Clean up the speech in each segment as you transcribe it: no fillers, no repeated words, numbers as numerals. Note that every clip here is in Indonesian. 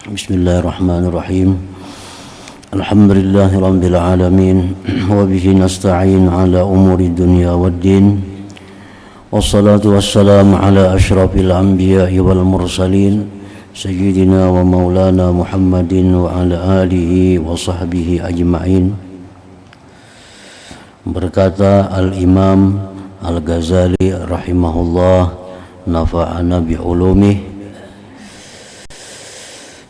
Bismillahirrahmanirrahim. Alhamdulillahirabbil alamin wa bihi nasta'in ala umuri dunya waddin. Wassalatu wassalamu ala asyrafil anbiya'i wal mursalin sayyidina wa maulana Muhammadin wa ala alihi wa sahbihi ajma'in. Berkata Al-Imam Al-Ghazali rahimahullah, nafa'ana bi'ulumih.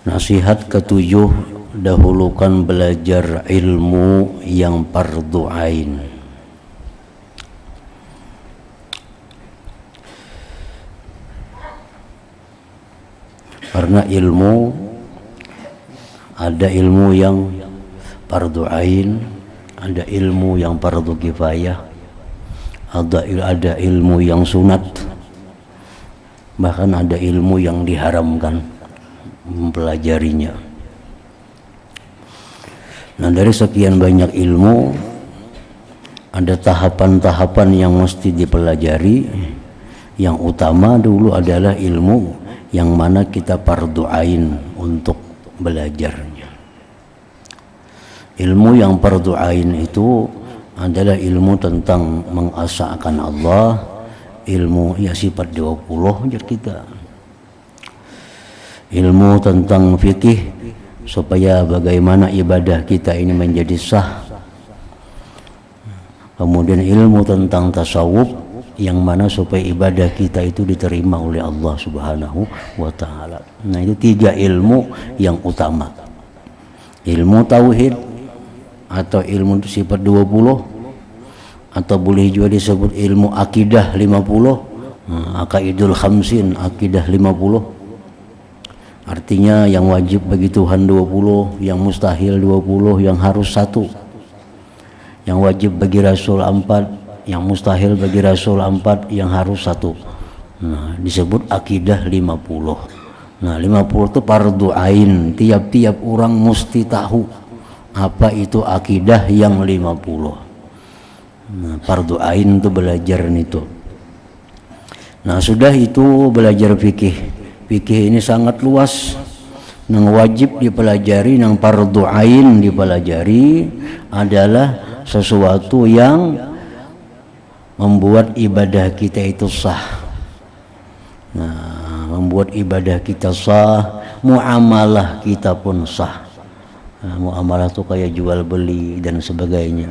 Nasihat ketujuh, dahulukan belajar ilmu yang fardu ain. Karena ilmu, ada ilmu yang fardu ain, ada ilmu yang fardu kifayah, ada ilmu yang sunat, bahkan ada ilmu yang diharamkan mempelajarinya. Nah, dari sekian banyak ilmu ada tahapan-tahapan yang mesti dipelajari. Yang utama dulu adalah ilmu yang mana kita fardu ain untuk belajarnya. Ilmu yang fardu ain itu adalah ilmu tentang mengasahkan Allah, ilmu ya sifat 20 aja kita. Ilmu tentang fikih supaya bagaimana ibadah kita ini menjadi sah. Kemudian ilmu tentang tasawuf yang mana supaya ibadah kita itu diterima oleh Allah Subhanahu wa taala. Nah, itu 3 ilmu yang utama. Ilmu tauhid atau ilmu sifat 20, atau boleh juga disebut ilmu akidah 50. Aqaidul khamsin, akidah 50. Artinya yang wajib bagi Tuhan 20, yang mustahil 20, yang harus 1. Yang wajib bagi Rasul 4, yang mustahil bagi Rasul 4, yang harus 1. Nah, disebut akidah 50. Nah, 50 itu fardu ain. Tiap-tiap orang mesti tahu apa itu akidah yang 50. Nah, fardu ain itu belajar itu. Nah, sudah itu belajar fikih. Fikih ini sangat luas. Yang wajib dipelajari, yang fardu ain dipelajari adalah sesuatu yang membuat ibadah kita itu sah. Nah, membuat ibadah kita sah, muamalah kita pun sah. Nah, muamalah itu kayak jual beli dan sebagainya.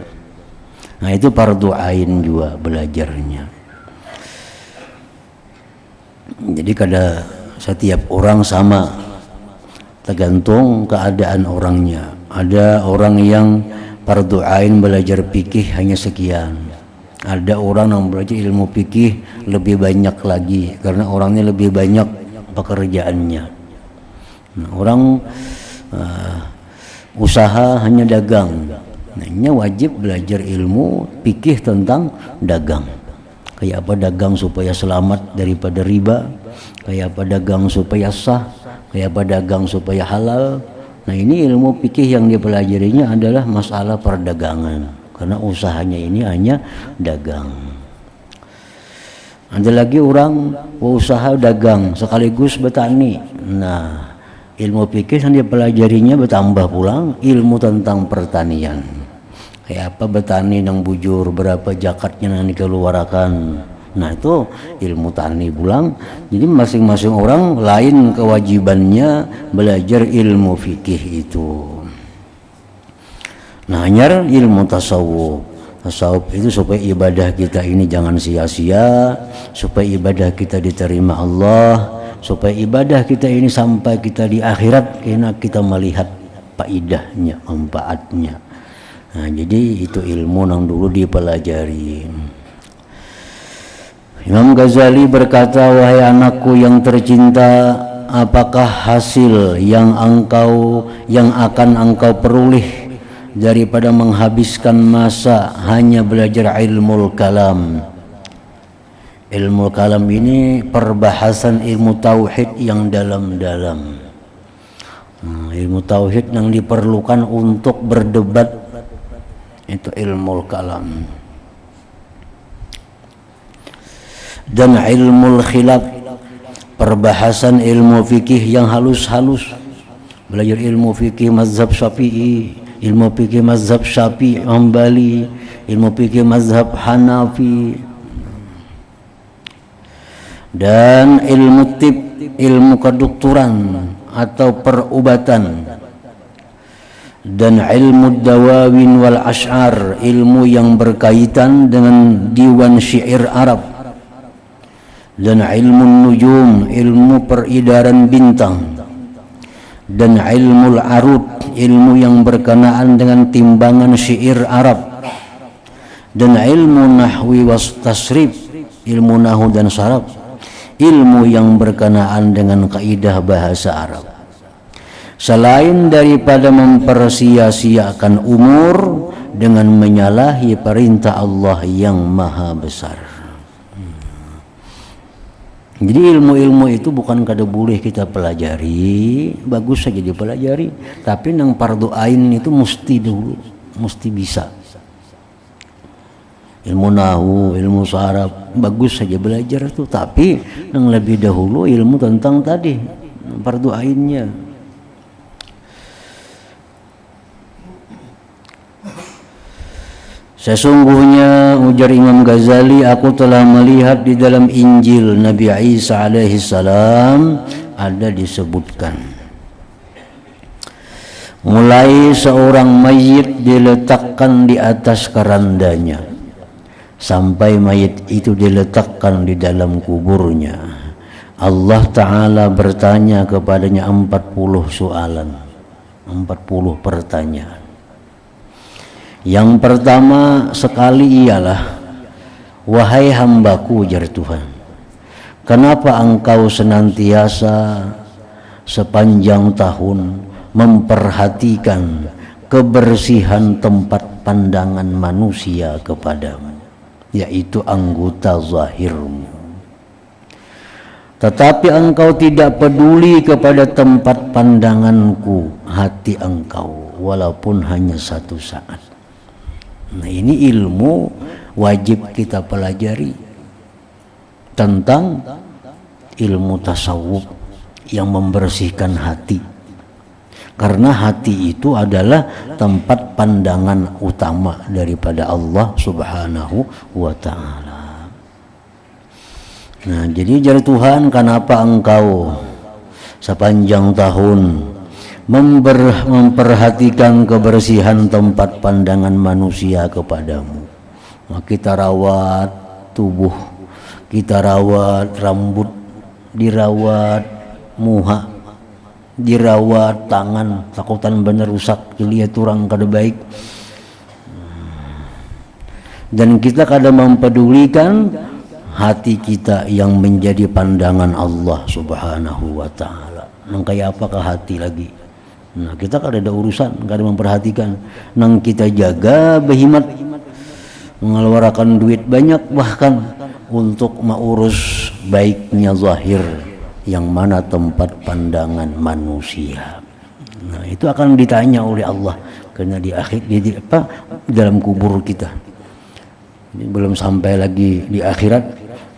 Nah, itu fardu ain juga belajarnya. Jadi kada setiap orang sama, tergantung keadaan orangnya. Ada orang yang fardu ain belajar fikih hanya sekian. Ada orang yang belajar ilmu fikih lebih banyak lagi karena orangnya lebih banyak pekerjaannya. Nah, orang usaha hanya dagang. Nah, ini wajib belajar ilmu fikih tentang dagang. Kayak apa dagang supaya selamat daripada riba, kayak apa dagang supaya sah, kayak apa dagang supaya halal. Nah, ini ilmu fikih yang dipelajarinya adalah masalah perdagangan, karena usahanya ini hanya dagang. Ada lagi orang usaha dagang sekaligus bertani. Nah, ilmu fikih yang dipelajarinya bertambah pulang ilmu tentang pertanian. Kayak apa bertani yang bujur, berapa zakatnya yang dikeluarkan. Nah, itu ilmu tani pulang. Jadi masing-masing orang lain kewajibannya belajar ilmu fikih itu. Nah, hanya ilmu tasawuf. Tasawuf itu supaya ibadah kita ini jangan sia-sia, supaya ibadah kita diterima Allah, supaya ibadah kita ini sampai kita di akhirat kita melihat faedahnya, manfaatnya. Nah, jadi itu ilmu yang dulu dipelajari. Imam Ghazali berkata, wahai anakku yang tercinta, apakah hasil yang akan engkau peroleh daripada menghabiskan masa hanya belajar ilmu kalam? Ilmu kalam ini perbahasan ilmu tauhid yang dalam-dalam. Ilmu tauhid yang diperlukan untuk berdebat itu ilmu kalam. Dan ilmu khilaf, perbahasan ilmu fikih yang halus-halus, belajar ilmu fikih mazhab Syafi'i, ilmu fikih mazhab Syafi'i Hambali, ilmu fikih mazhab Hanafi, dan ilmu tib, ilmu kedokteran atau perubatan, dan ilmu dawawin wal ash'ar, ilmu yang berkaitan dengan diwan syair Arab, dan ilmu nujum, ilmu peredaran bintang, dan ilmu arud, ilmu yang berkenaan dengan timbangan syair Arab, dan ilmu nahwi was tasrif, ilmu nahu dan saraf, ilmu yang berkenaan dengan kaidah bahasa Arab. Selain daripada mempersia-siakan umur dengan menyalahi perintah Allah yang maha besar. Jadi ilmu-ilmu itu bukan kada boleh kita pelajari, bagus saja dipelajari, tapi nang fardu ain itu mesti dulu, mesti bisa. Ilmu nahu, ilmu saraf, bagus saja belajar tuh, tapi yang lebih dahulu ilmu tentang tadi fardu ainnya. Sesungguhnya ujar Imam Ghazali, aku telah melihat di dalam Injil Nabi Isa alaihi salam ada disebutkan mulai seorang mayit diletakkan di atas kerandanya sampai mayit itu diletakkan di dalam kuburnya, Allah Ta'ala bertanya kepadanya 40 soalan, 40 pertanyaan. Yang pertama sekali ialah, wahai hambaku, ujar Tuhan, kenapa engkau senantiasa sepanjang tahun memperhatikan kebersihan tempat pandangan manusia kepadamu, yaitu anggota zahirmu, tetapi engkau tidak peduli kepada tempat pandanganku, hati engkau, walaupun hanya satu saat. Nah, ini ilmu wajib kita pelajari tentang ilmu tasawuf yang membersihkan hati, karena hati itu adalah tempat pandangan utama daripada Allah Subhanahu wa Ta'ala. Nah, jadi jar Tuhan, kenapa engkau sepanjang tahun memperhatikan kebersihan tempat pandangan manusia kepadamu? Nah, kita rawat tubuh, kita rawat rambut, dirawat muha, dirawat tangan, takutan bener rusak, dilihat orang kada baik, dan kita kada mempedulikan hati kita yang menjadi pandangan Allah Subhanahu wa Ta'ala. Nang kayak apakah hati lagi? Nah, kita kada ada urusan, kada memperhatikan. Nang kita jaga berhemat, mengeluarkan duit banyak bahkan untuk mengurus baiknya zahir, yang mana tempat pandangan manusia. Nah, itu akan ditanya oleh Allah karena di akhir dalam kubur kita. Ini belum sampai lagi di akhirat,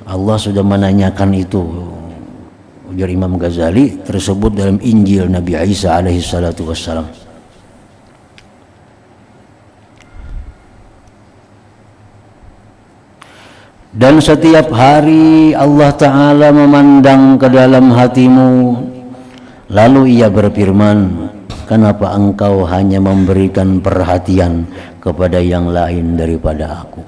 Allah sudah menanyakan itu. Ujar Imam Ghazali, tersebut dalam Injil Nabi Isa alaihi salatu wassalam. Dan setiap hari Allah Ta'ala memandang ke dalam hatimu, lalu ia berfirman, kenapa engkau hanya memberikan perhatian kepada yang lain daripada aku,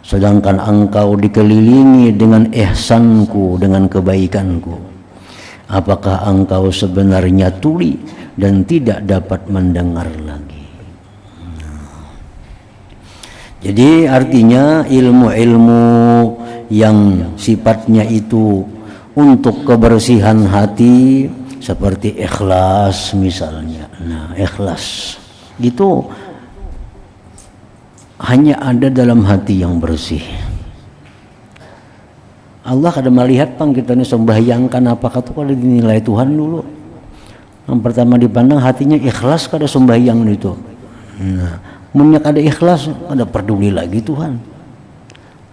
sedangkan engkau dikelilingi dengan ihsanku, dengan kebaikanku? Apakah engkau sebenarnya tuli dan tidak dapat mendengar lagi? Jadi artinya ilmu-ilmu yang sifatnya itu untuk kebersihan hati, seperti ikhlas misalnya. Nah, ikhlas itu hanya ada dalam hati yang bersih. Allah kada melihat pang kita ini sembahyangkan apakah itu kada dinilai Tuhan dulu. Yang pertama dipandang hatinya ikhlas kada sembahyang itu. Nah, munnya kada ikhlas kada peduli lagi Tuhan.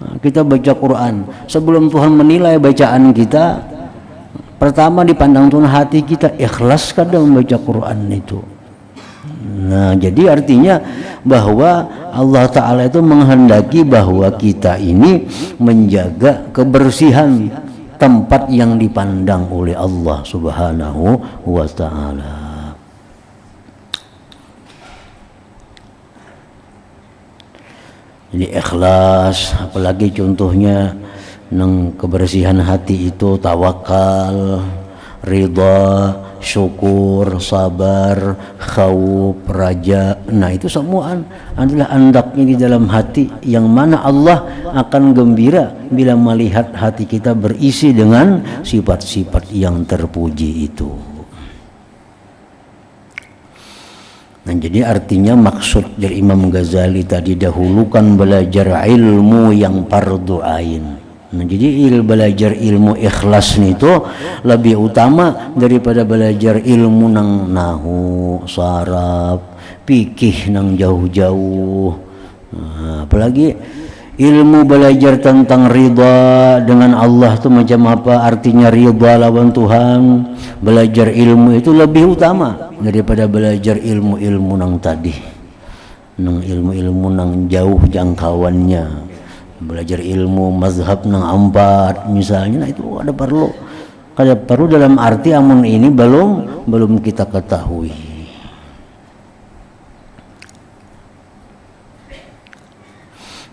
Nah, kita baca Quran, sebelum Tuhan menilai bacaan kita, Pertama dipandang tuh hati kita ikhlas kadang membaca Quran itu. Nah, jadi artinya bahwa Allah Ta'ala itu menghendaki bahwa kita ini menjaga kebersihan tempat yang dipandang oleh Allah Subhanahu wa Ta'ala. Jadi ikhlas, apalagi contohnya nang kebersihan hati itu tawakal, ridha, syukur, sabar, khauf, raja. Nah, itu semua adalah andaknya di dalam hati yang mana Allah akan gembira bila melihat hati kita berisi dengan sifat-sifat yang terpuji itu. Nah, jadi artinya maksud dari Imam Ghazali tadi, dahulukan belajar ilmu yang fardu ain. Nah, jadi belajar ilmu ikhlas itu lebih utama daripada belajar ilmu nang nahu, saraf, fikih nang jauh-jauh. Nah, apalagi ilmu belajar tentang ridha dengan Allah itu macam apa, artinya ridha lawan Tuhan. Belajar ilmu itu lebih utama daripada belajar ilmu-ilmu nang tadi, nang ilmu-ilmu nang jauh jangkauannya. Belajar ilmu mazhab nang ampat misalnya, nah itu ada perlu dalam arti amun ini belum kita ketahui.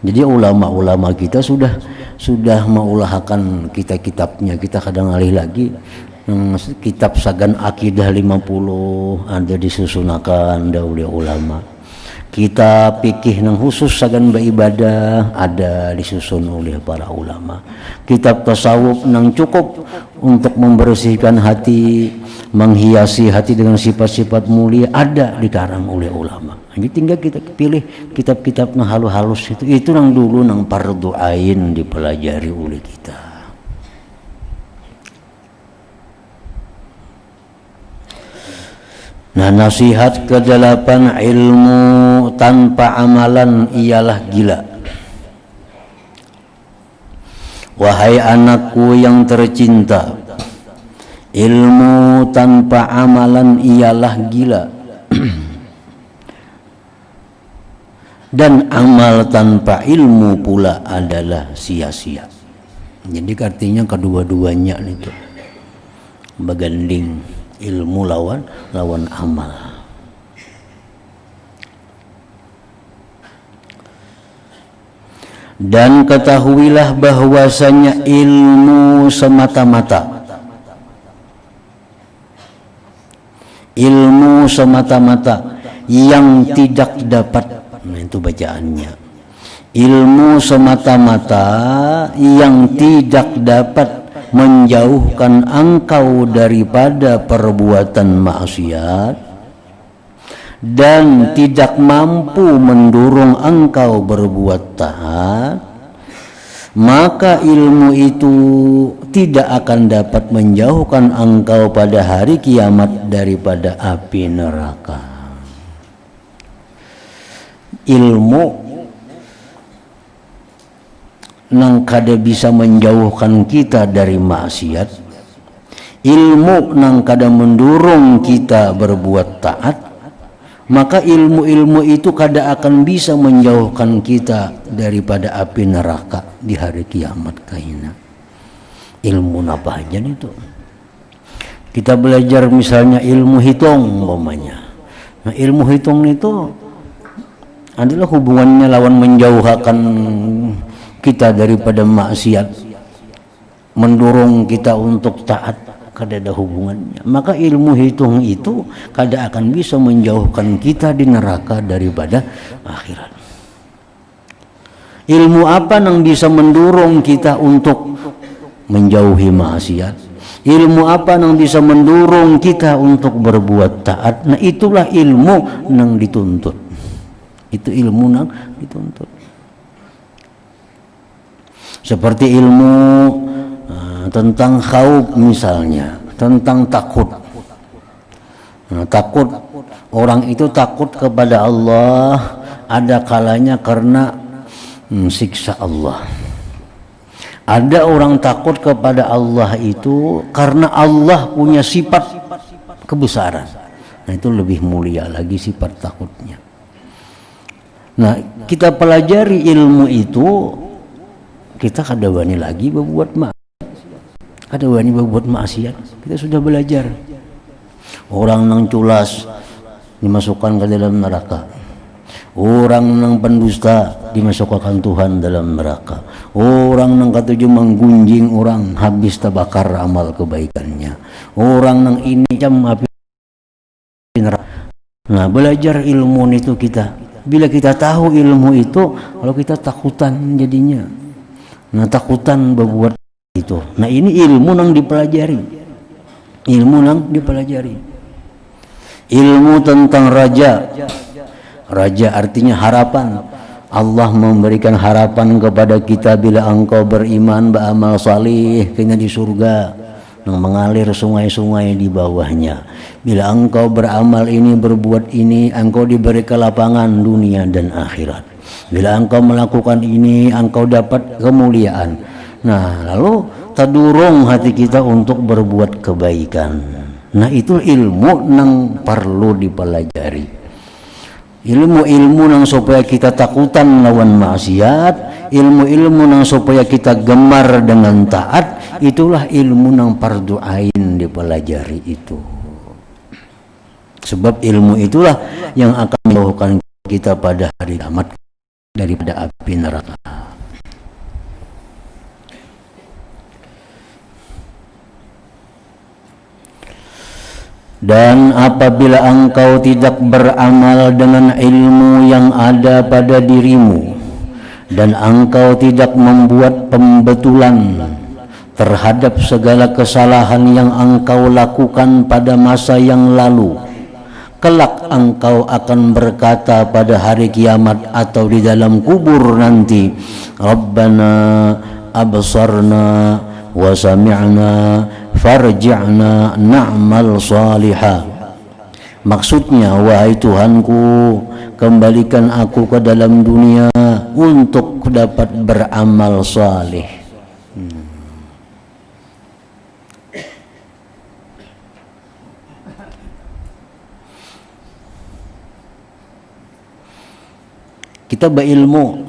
Jadi ulama-ulama kita sudah mengulahkan kitabnya. Kita kadang alih lagi kitab Sagan Akidah 50 ada disusunakan oleh ulama. Kitab fikih nang khusus sagan beribadah ada disusun oleh para ulama. Kitab tasawuf nang cukup untuk membersihkan hati, menghiasi hati dengan sifat-sifat mulia ada dikarang oleh ulama. Jadi tinggal kita pilih kitab-kitab nang halus-halus itu nang dulu nang fardu ain dipelajari oleh kita. Nah, nasihat ke-8, ilmu tanpa amalan ialah gila. Wahai anakku yang tercinta, ilmu tanpa amalan ialah gila. Dan amal tanpa ilmu pula adalah sia-sia. Jadi artinya kedua-duanya itu beganding, ilmu lawan amal. Dan ketahuilah bahwasanya ilmu semata-mata yang tidak dapat, nah itu bacaannya, ilmu semata-mata yang tidak dapat menjauhkan engkau daripada perbuatan maksiat dan tidak mampu mendorong engkau berbuat taat, maka ilmu itu tidak akan dapat menjauhkan engkau pada hari kiamat daripada api neraka. Ilmu nang kada bisa menjauhkan kita dari maksiat, ilmu nang kada mendorong kita berbuat taat, maka ilmu-ilmu itu kada akan bisa menjauhkan kita daripada api neraka di hari kiamat kaina. Ilmu apa aja itu? Kita belajar misalnya ilmu hitung umpamanya. Nah, ilmu hitung itu adalah hubungannya lawan menjauhkan kita daripada maksiat, mendorong kita untuk taat, kada ada hubungannya. Maka ilmu hitung itu kada akan bisa menjauhkan kita di neraka daripada akhirat. Ilmu apa yang bisa mendorong kita untuk menjauhi maksiat? Ilmu apa yang bisa mendorong kita untuk berbuat taat? Nah, itulah ilmu yang dituntut. Itu ilmu yang dituntut. Seperti ilmu tentang khauf misalnya, tentang takut. Takut, orang itu takut kepada Allah ada kalanya karena siksa Allah. Ada orang takut kepada Allah itu karena Allah punya sifat kebesaran. Nah itu lebih mulia lagi sifat takutnya. Nah kita pelajari ilmu itu, kita kada wani lagi berbuat maksiat. Kada wani berbuat maksiat. Kita sudah belajar. Orang nang culas dimasukkan ke dalam neraka. Orang nang pendusta dimasukkan Tuhan dalam neraka. Orang nang ketujuh menggunjing orang habis terbakar amal kebaikannya. Orang nang ini jam api neraka. Nah belajar ilmu itu kita. Bila kita tahu ilmu itu, kalau kita takutan jadinya. Nah takutan berbuat itu. Nah ini ilmu nang dipelajari. Ilmu nang dipelajari. Ilmu tentang raja. Raja artinya harapan. Allah memberikan harapan kepada kita bila engkau beriman beramal salih kena di surga yang mengalir sungai-sungai di bawahnya. Bila engkau beramal ini berbuat ini engkau diberi kelapangan dunia dan akhirat. Bila engkau melakukan ini engkau dapat kemuliaan. Nah lalu tadurung hati kita untuk berbuat kebaikan. Nah itu ilmu yang perlu dipelajari. Ilmu-ilmu nang supaya kita takutan lawan maksiat, ilmu-ilmu nang supaya kita gemar dengan taat, itulah ilmu nang fardu ain dipelajari itu. Sebab ilmu itulah yang akan menjauhkan kita pada hari kiamat daripada api neraka. Dan apabila engkau tidak beramal dengan ilmu yang ada pada dirimu dan engkau tidak membuat pembetulan terhadap segala kesalahan yang engkau lakukan pada masa yang lalu, kelak engkau akan berkata pada hari kiamat atau di dalam kubur nanti, Rabbana absarna wa sami'na farji'na na'mal salihah. Maksudnya, wahai Tuhanku, kembalikan aku ke dalam dunia untuk dapat beramal salih. Kita berilmu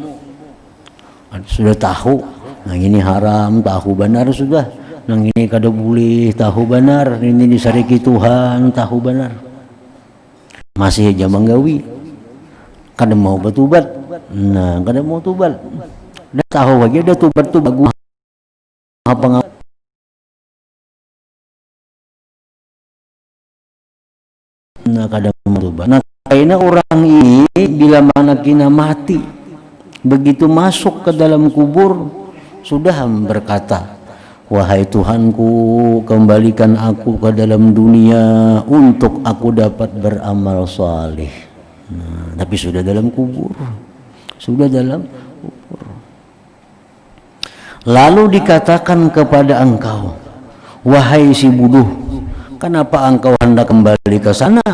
sudah tahu, nah ini haram, tahu benar sudah. Nang ini kada boleh, tahu benar. Ini disariki Tuhan, tahu benar. Masih aja menggawi, kada mau bertobat. Nah, kada mau tobat. Dah tahu aja, dah tobat tu bagus. Apa nah kada mau tobat. Nah, karena orang ini bila mana kina mati, begitu masuk ke dalam kubur sudah berkata, wahai Tuhanku, kembalikan aku ke dalam dunia untuk aku dapat beramal saleh. Nah, tapi sudah dalam kubur. Sudah dalam kubur. Lalu dikatakan kepada engkau, wahai si bodoh, kenapa engkau hendak kembali ke sana?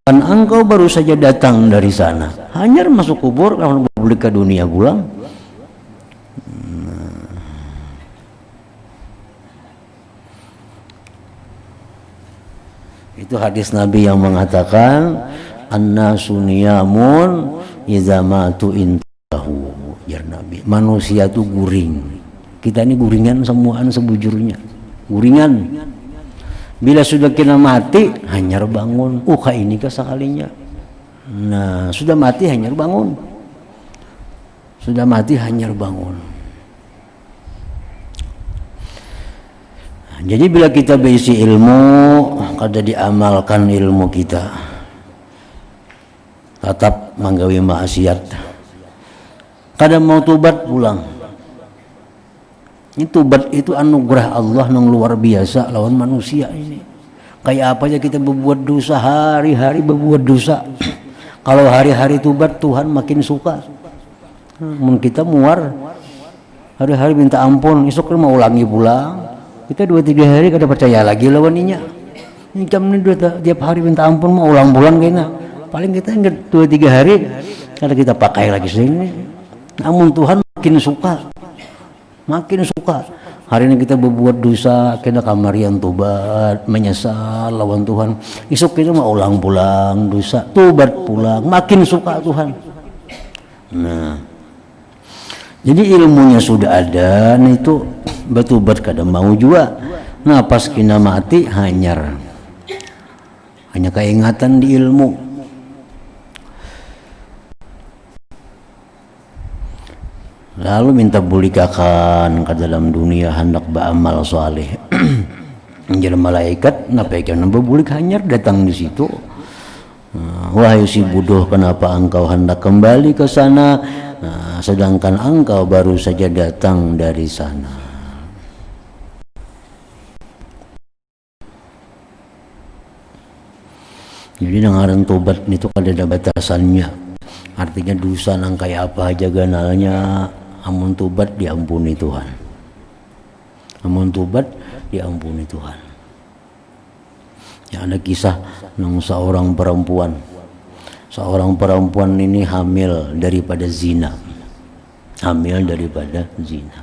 Kan engkau baru saja datang dari sana. Hanya masuk kubur, kalau boleh ke dunia pulang. Itu hadis Nabi yang mengatakan annasu niyamun idza matu intahu. Ya Nabi, manusia itu guring. Kita ini guringan semuaan sebujurnya. Guringan. Bila sudah kena mati hanya bangun. Ini sekalinya. Nah, sudah mati hanya bangun. Sudah mati hanya bangun. Jadi bila kita berisi ilmu, kada diamalkan ilmu kita, tetap menggawi maksiat, kada mau tobat pulang. Ini tobat itu anugerah Allah yang luar biasa lawan manusia ini. Kayak apa aja kita berbuat dosa, hari-hari berbuat dosa. Kalau hari-hari tobat Tuhan makin suka. Mun kita muar, hari-hari minta ampun, esok mau ulangi pulang. Kita 2-3 hari kada percaya lagi lawaninya. Ini jam ini tiap hari minta ampun mau ulang bulan kayaknya. Paling kita ingat 2-3 hari kada kita pakai lagi sini. Namun Tuhan makin suka. makin suka. Hari ini kita berbuat dosa, kita kamarian tobat, menyesal lawan Tuhan. Esok kita mau ulang pulang dosa, tobat pulang, makin suka Tuhan. Nah, jadi ilmunya sudah ada, nah itu bertobat kada mau juga. Nah pas kena mati hanya keingatan di ilmu. Lalu minta bulikakan ke dalam dunia hendak beramal saleh. Jadi malaikat nampaikan bulik hanyar datang di situ. Wahai si bodoh, kenapa engkau hendak kembali ke sana, sedangkan engkau baru saja datang dari sana. Jadi dengaran tobat itu ada batasannya. Artinya dosa nang kayak apa aja ganalnya, amun tobat diampuni Tuhan. Amun tobat diampuni Tuhan. Ya, ada kisah nang seorang perempuan. Seorang perempuan ini hamil daripada zina. Hamil daripada zina.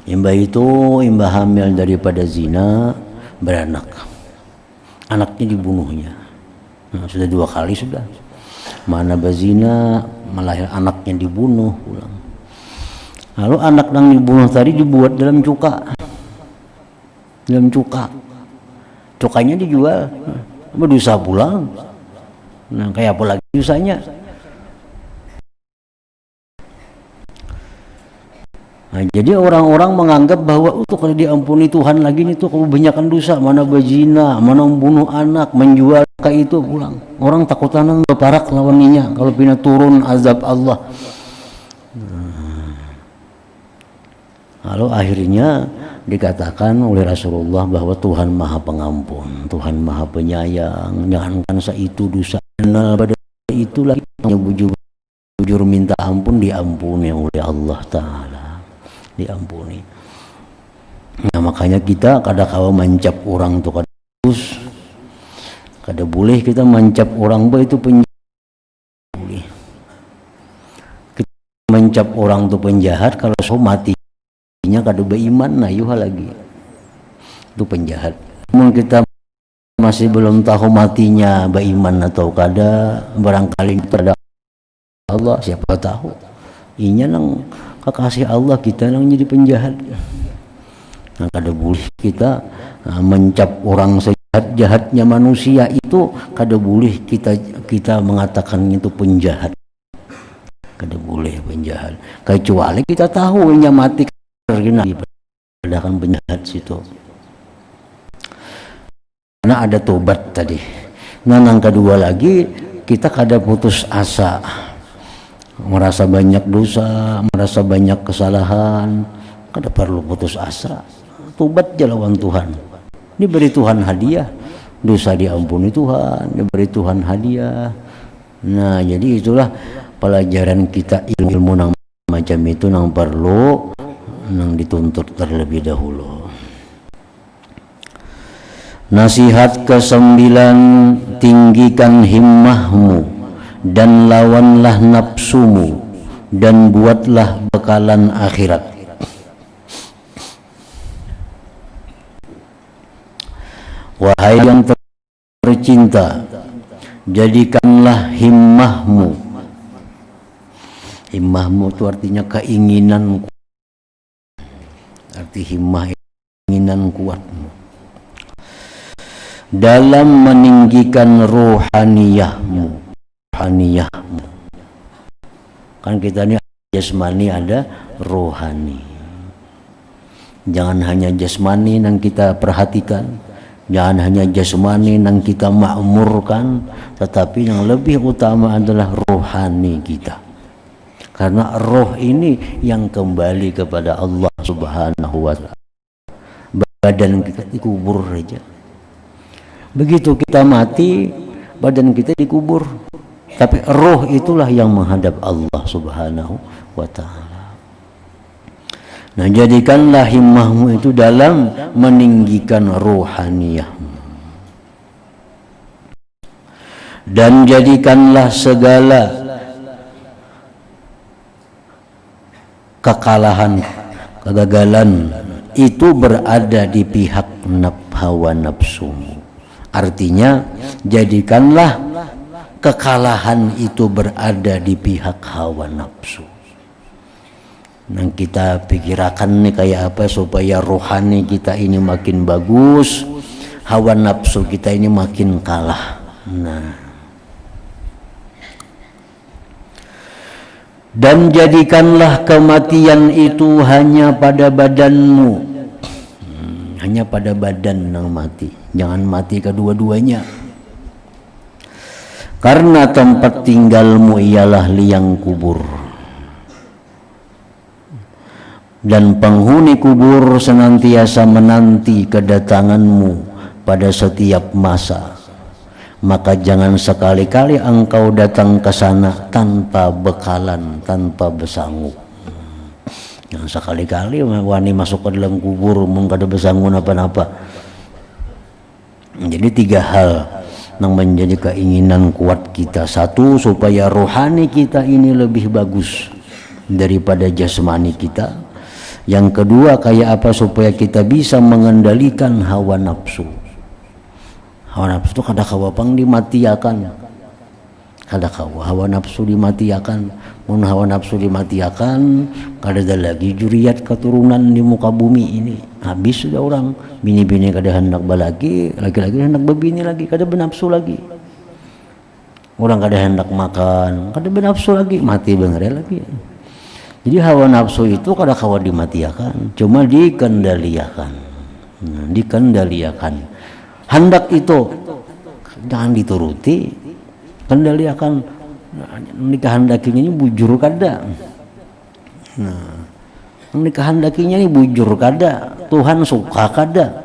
Imba hamil daripada zina, beranak. Anaknya dibunuhnya. Nah, sudah 2 kali sudah. Mana bazina melahir anaknya dibunuh pulang. Lalu anak yang dibunuh tadi dibuat dalam cuka. Dalam cuka. Cukanya dijual. Berdosa pulang. Nah, kayak apa lagi dosanya? Nah, jadi orang-orang menganggap bahwa kalau diampuni Tuhan lagi nih tuh kebanyakan dosa, mana berzina, mana membunuh anak, menjual kayak itu pulang. Orang takutan berparak lawannya kalau pina turun azab Allah. Lalu akhirnya dikatakan oleh Rasulullah bahwa Tuhan Maha Pengampun, Tuhan Maha Penyayang. Jangankan seitu dosa pada itu lagi bujur minta ampun diampuni oleh Allah Ta'ala. Diampuni. Nah, makanya kita kadang-kadang mencap orang tuh kada boleh kita mencap orang itu penjahat. Boleh. Kita mencap orang tuh penjahat kalau so matinya kada beriman, nah yuha lagi. Itu penjahat. Namun kita masih belum tahu matinya beriman atau kada, barangkali pada Allah siapa tahu. Inya nang kekasih Allah kita nang jadi penjahat. Nah, kada boleh kita mencap orang sejahat-jahatnya manusia itu, kada boleh kita mengatakan itu penjahat. Kada boleh penjahat. Kecuali kita tahu nya mati karena kan penjahat situ. Karena ada tobat tadi. Nah, yang kedua lagi kita kada putus asa. Merasa banyak dosa, merasa banyak kesalahan, kada perlu putus asa. Tobat jalawan Tuhan. Diberi Tuhan hadiah, dosa diampuni Tuhan, diberi Tuhan hadiah. Nah, jadi itulah pelajaran kita, ilmu nang macam itu nang perlu nang dituntut terlebih dahulu. Nasihat ke-9, tinggikan himmahmu dan lawanlah nafsumu dan buatlah bekalan akhirat. Wahai yang tercinta, jadikanlah himmahmu. Himmahmu itu artinya keinginan. Arti himmah keinginan kuatmu dalam meninggikan rohaniyahmu. Kan kita ini jasmani, ada rohani. Jangan hanya jasmani yang kita perhatikan, jangan hanya jasmani yang kita makmurkan, tetapi yang lebih utama adalah rohani kita. Karena roh ini yang kembali kepada Allah Subhanahu wa Ta'ala. Badan kita dikubur saja. Begitu kita mati, badan kita dikubur. Tapi roh itulah yang menghadap Allah Subhanahu wa Ta'ala. Nah, jadikanlah himmahmu itu dalam meninggikan rohaniyahmu. Dan jadikanlah segala kegagalan itu berada di pihak hawa nafsumu. Artinya jadikanlah kekalahan itu berada di pihak hawa nafsu. Nah, kita pikirkan nih kayak apa supaya rohani kita ini makin bagus, hawa nafsu kita ini makin kalah. Nah, dan jadikanlah kematian itu hanya pada badanmu, hanya pada badan yang mati, jangan mati kedua-duanya. Karena tempat tinggalmu ialah liang kubur, dan penghuni kubur senantiasa menanti kedatanganmu pada setiap masa. Maka jangan sekali-kali engkau datang ke sana tanpa bekalan, tanpa besangu. Jangan sekali-kali wani masuk ke dalam kubur mung kada besangu apa-apa. Jadi 3 hal yang menjadi keinginan kuat kita. 1, supaya rohani kita ini lebih bagus daripada jasmani kita. Yang kedua, kayak apa supaya kita bisa mengendalikan hawa nafsu. Hawa nafsu itu kada kawa pang dimatiakan, kada kawa hawa nafsu dimatiakan. Mun hawa nafsu dimatiakan, kada ada lagi juriat keturunan di muka bumi ini. Habis sudah orang, bini-bini kada hendak balaki, laki-laki hendak berbini lagi, kada bernafsu lagi. Orang kada hendak makan, kada bernafsu lagi, mati bengre lagi. Jadi hawa nafsu itu kada kawa dimatiakan, cuma dikendaliakan. Nah, dikendaliakan. Hendak itu jangan dituruti, kendaliakan. Dikehendakinya ini bujur kada. Nah, dikehendakinya ini bujur kada, Tuhan suka kada.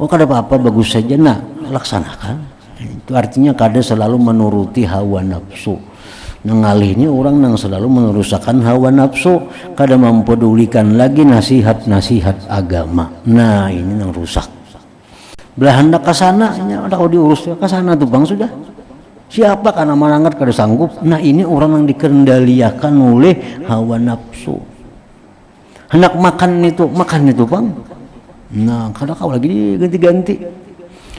Oh kada apa-apa, bagus saja, nah laksanakan. Itu artinya kada selalu menuruti hawa nafsu. Ngalih ini orang yang selalu meneruskan hawa nafsu, kada mempedulikan lagi nasihat-nasihat agama. Nah ini yang rusak. Belah hendak ke sana, ada kau diurus ke sana tuh bang sudah. Siapa karena manangat kada sanggup. Nah ini orang yang dikendaliakan oleh hawa nafsu. Hendak makan itu bang. Nah kada kau lagi ganti-ganti.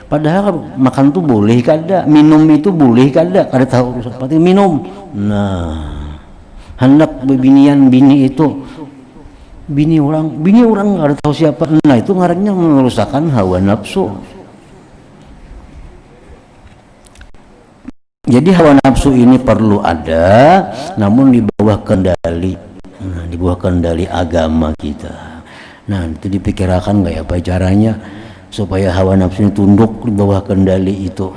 Padahal makan tuh boleh kada, minum itu boleh kada tahu seperti minum. Nah hendak bebinian bini itu, bini orang kada tahu siapa. Nah itu ngarannya merusakkan hawa nafsu. Jadi hawa nafsu ini perlu ada, namun di bawah kendali, di bawah kendali agama kita. Nah itu dipikirkan kayak apa caranya supaya hawa nafsu ini tunduk di bawah kendali itu.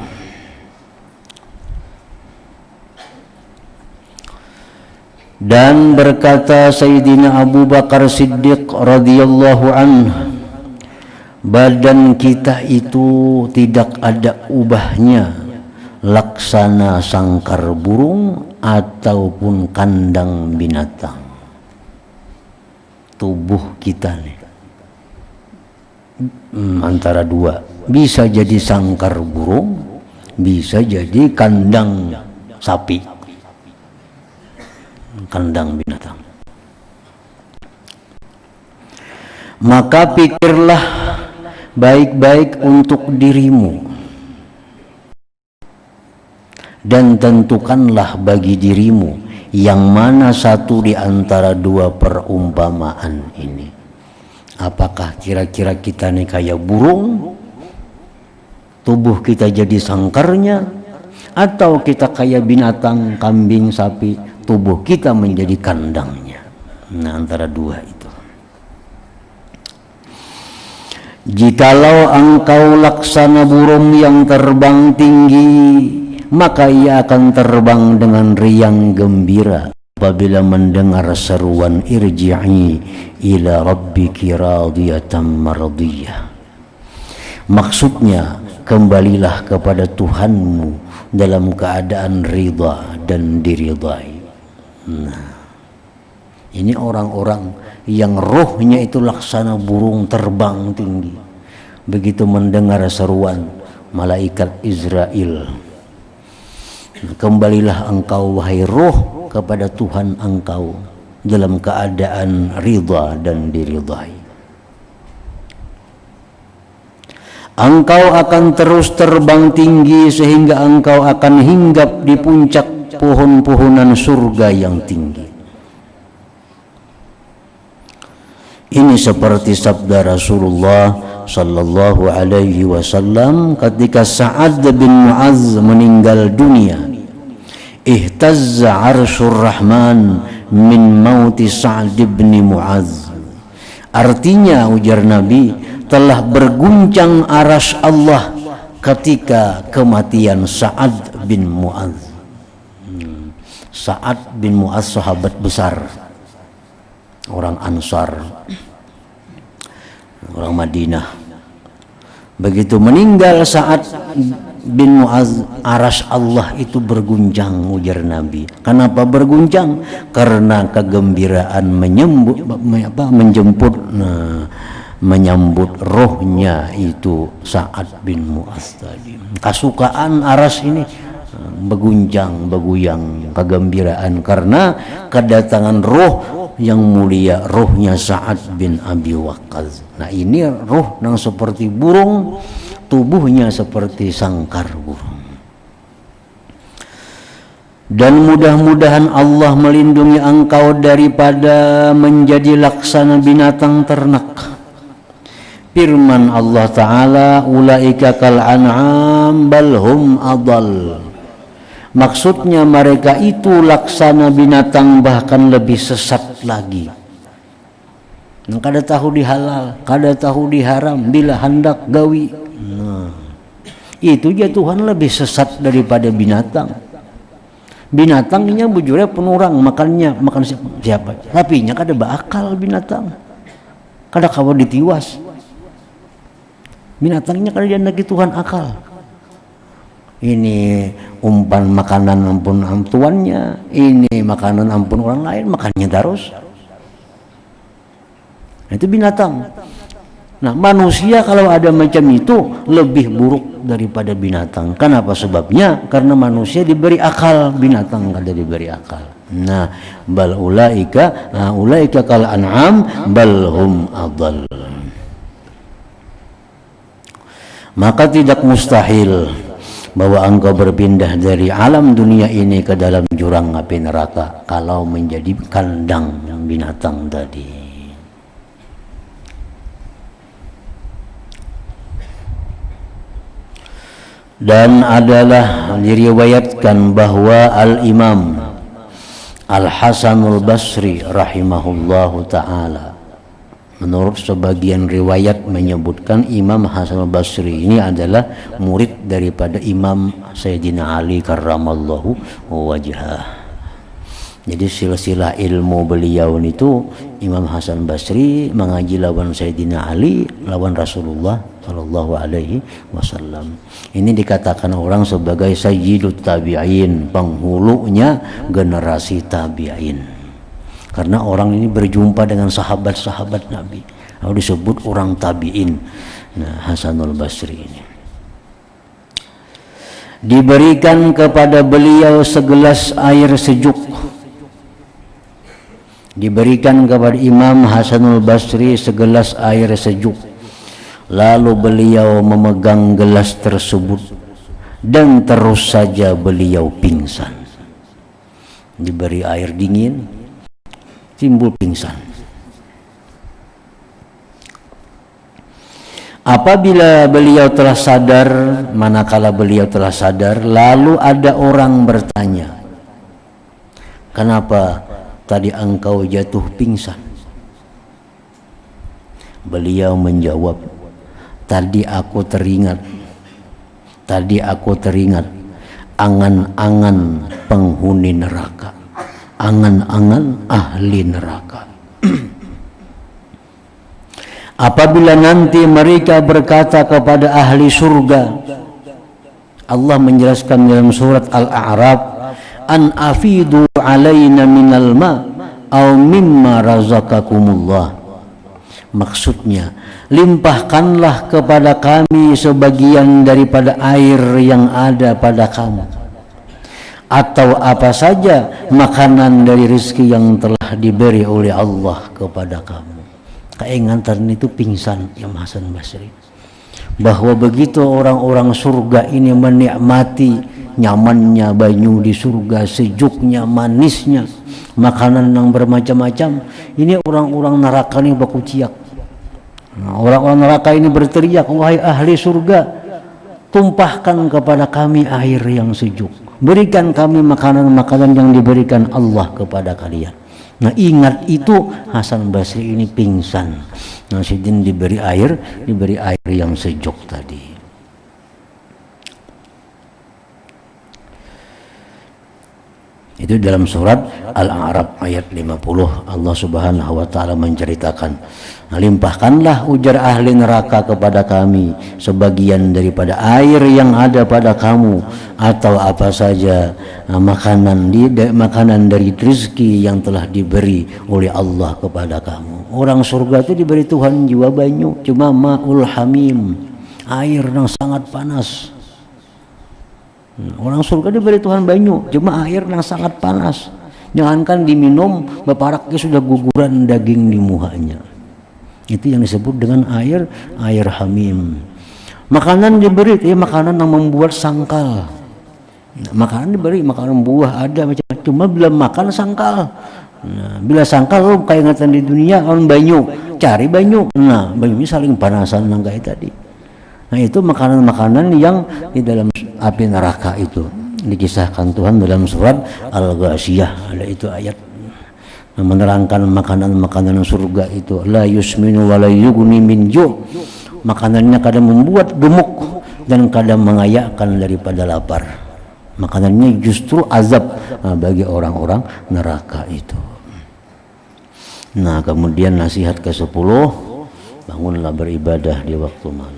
Dan berkata Sayyidina Abu Bakar Siddiq radhiyallahu anhu, badan kita itu tidak ada ubahnya laksana sangkar burung ataupun kandang binatang. Tubuh kita nih antara dua, bisa jadi sangkar burung, bisa jadi kandang sapi, kandang binatang. Maka pikirlah baik-baik untuk dirimu dan tentukanlah bagi dirimu yang mana satu di antara 2 perumpamaan ini. Apakah kira-kira kita nih kayak burung, tubuh kita jadi sangkarnya, atau kita kayak binatang, kambing, sapi, tubuh kita menjadi kandangnya? Nah antara 2 itu. Jikalau engkau laksana burung yang terbang tinggi, maka ia akan terbang dengan riang gembira apabila mendengar seruan irji'i ila rabbiki radiyatan mardiyah. Maksudnya kembalilah kepada Tuhanmu dalam keadaan ridha dan diridai. Nah, ini orang-orang yang rohnya itu laksana burung terbang tinggi. Begitu mendengar seruan malaikat Israel, kembalilah engkau wahai roh kepada Tuhan engkau dalam keadaan ridha dan diridhai. Engkau akan terus terbang tinggi sehingga engkau akan hinggap di puncak pohon-pohonan surga yang tinggi. Ini seperti sabda Rasulullah sallallahu alaihi wasallam ketika Sa'ad bin Mu'adz meninggal dunia. Ihtazza 'arsyur rahman min mauti Sa'ad bin Mu'adz. Artinya, ujar Nabi, telah berguncang arsy Allah ketika kematian Sa'ad bin Mu'adz. Sa'ad bin Mu'adz sahabat besar, orang Ansar, orang Madinah. Begitu meninggal Sa'ad bin Mu'adz, arsy Allah itu berguncang, ujar Nabi. Kenapa berguncang? Karena kegembiraan menyambut rohnya itu Sa'ad bin Mu'adz tadi. Kasukaan aras ini berguncang, bergoyang, kegembiraan karena kedatangan roh yang mulia, rohnya Sa'ad bin Abi Waqqas. Nah, ini roh yang seperti burung, tubuhnya seperti sangkar burung. Dan mudah-mudahan Allah melindungi engkau daripada menjadi laksana binatang ternak. Firman Allah Ta'ala, ulaika kal an'am bal hum adall. Maksudnya mereka itu laksana binatang, bahkan lebih sesat lagi. Kada tahu dihalal, kada tahu diharam, bila hendak gawi. Nah, itu aja Tuhan lebih sesat daripada binatang. Binatangnya bujurnya penurang, makan siapa? Tapi nya kada beakal binatang. Kada kawa ditiwas. Binatangnya kada diandaki Tuhan akal. Ini umpan makanan ampun tuannya, ini makanan ampun orang lain, makannya terus. Itu binatang. Nah, manusia kalau ada macam itu lebih buruk daripada binatang. Kenapa sebabnya? Karena manusia diberi akal, binatang kada diberi akal. Nah, bal ulaika kal an'am bal hum adall. Maka tidak mustahil bahwa engkau berpindah dari alam dunia ini ke dalam jurang api neraka kalau menjadi kandang binatang tadi. Dan adalah diriwayatkan bahwa Al-Imam Al-Hasanul Basri rahimahullahu ta'ala, menurut sebagian riwayat menyebutkan Imam Hasan al-Basri ini adalah murid daripada Imam Sayyidina Ali karramallahu wajhah. Jadi silsilah ilmu beliau itu Imam Hasan Basri mengaji lawan Sayyidina Ali, lawan Rasulullah sallallahu alaihi wasallam. Ini dikatakan orang sebagai Sayyidut Tabi'in, penghulunya generasi tabi'in. Karena orang ini berjumpa dengan sahabat-sahabat Nabi, lalu disebut orang tabi'in. Nah, Hasanul Basri ini diberikan kepada beliau segelas air sejuk. Diberikan kepada Imam Hasanul Basri segelas air sejuk. Lalu beliau memegang gelas tersebut dan terus saja beliau pingsan. Diberi air dingin, timbul pingsan. Apabila beliau telah sadar, manakala beliau telah sadar, lalu ada orang bertanya, "Kenapa tadi engkau jatuh pingsan?" Beliau menjawab, tadi aku teringat angan-angan penghuni neraka, angan-angan ahli neraka. Apabila nanti mereka berkata kepada ahli surga, Allah menjelaskan dalam surat Al-A'raf, an afidu alaina minal ma aw mimma razaqakumullah. Maksudnya, limpahkanlah kepada kami sebagian daripada air yang ada pada kamu, atau apa saja makanan dari rezeki yang telah telah diberi oleh Allah kepada kamu. Keingatan itu pingsan Imam Hasan Basri, bahwa begitu orang-orang surga ini menikmati nyamannya banyu di surga, sejuknya, manisnya, makanan yang bermacam-macam, ini orang-orang neraka ini baku ciak. Orang-orang neraka ini berteriak, wahai ahli surga, tumpahkan kepada kami air yang sejuk, berikan kami makanan-makanan yang diberikan Allah kepada kalian. Nah, ingat itu Hasan Basri ini pingsan. Nah, Sidin diberi air yang sejuk tadi. Itu dalam surat Al-A'raf ayat 50 Allah Subhanahu wa taala menceritakan, limpahkanlah ujar ahli neraka kepada kami sebagian daripada air yang ada pada kamu, atau apa saja makanan dari rezeki yang telah diberi oleh Allah kepada kamu. Orang surga itu diberi Tuhan jiwa banyu, cuma ma'ul hamim, air yang sangat panas. Orang surga diberi Tuhan banyu, cuma air yang sangat panas. Jangankan diminum, baparaknya sudah guguran daging di muhanya. Itu yang disebut dengan air hamim. Makanan diberi, makanan yang membuat sangkal. Makanan diberi, makanan buah ada macam, cuma bila makan sangkal. Nah, bila sangkal lo kayak ingatan di dunia, orang banyu, cari banyu. Nah, banyu saling panasan kayak tadi. Nah, itu makanan-makanan yang di dalam api neraka itu dikisahkan Tuhan dalam surat Al-Ghasyiyah. Ada itu ayat yang menerangkan makanan-makanan surga itu, la yusminu wa la yughni min ju'. Makanannya kadang membuat gemuk dan kadang mengayakkan daripada lapar. Makanannya justru azab bagi orang-orang neraka itu. Nah, kemudian nasihat ke-10, bangunlah beribadah di waktu malam.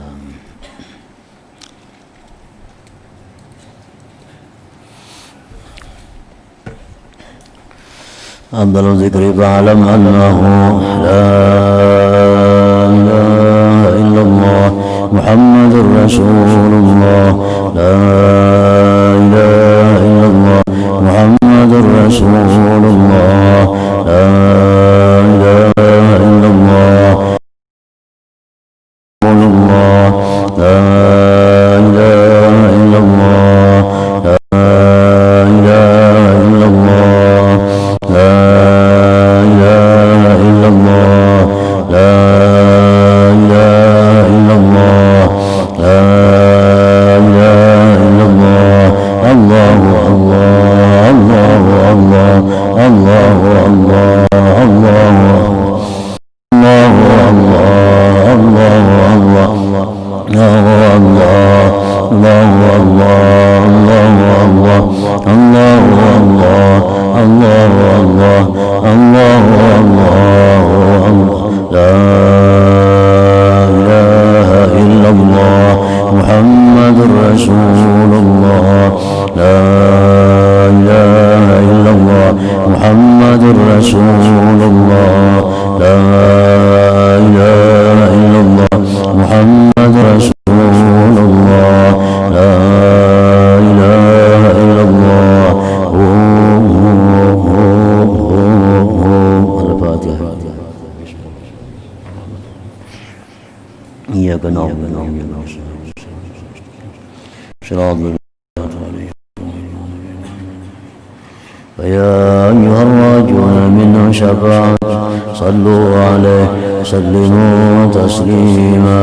أفضل ذكر فاعلم أنه لا إله إلا الله محمد رسول الله لا إله إلا الله محمد رسول الله لا إله إلا الله رسول الله لا إله إلا الله لا إله إلا الله لا إله إلا الله لا إله إلا الله لا إله إلا الله الله الله الله الله الله الله محمد رسول الله لا إله إلا الله محمد رسول الله لا إله إلا الله محمد رسول الله لا إله إلا الله الفاتحة. إياك نعبد وإياك نستعين صراط فيا أيها الراجون منه شفاعة صلوا عليه وسلموا تسليما.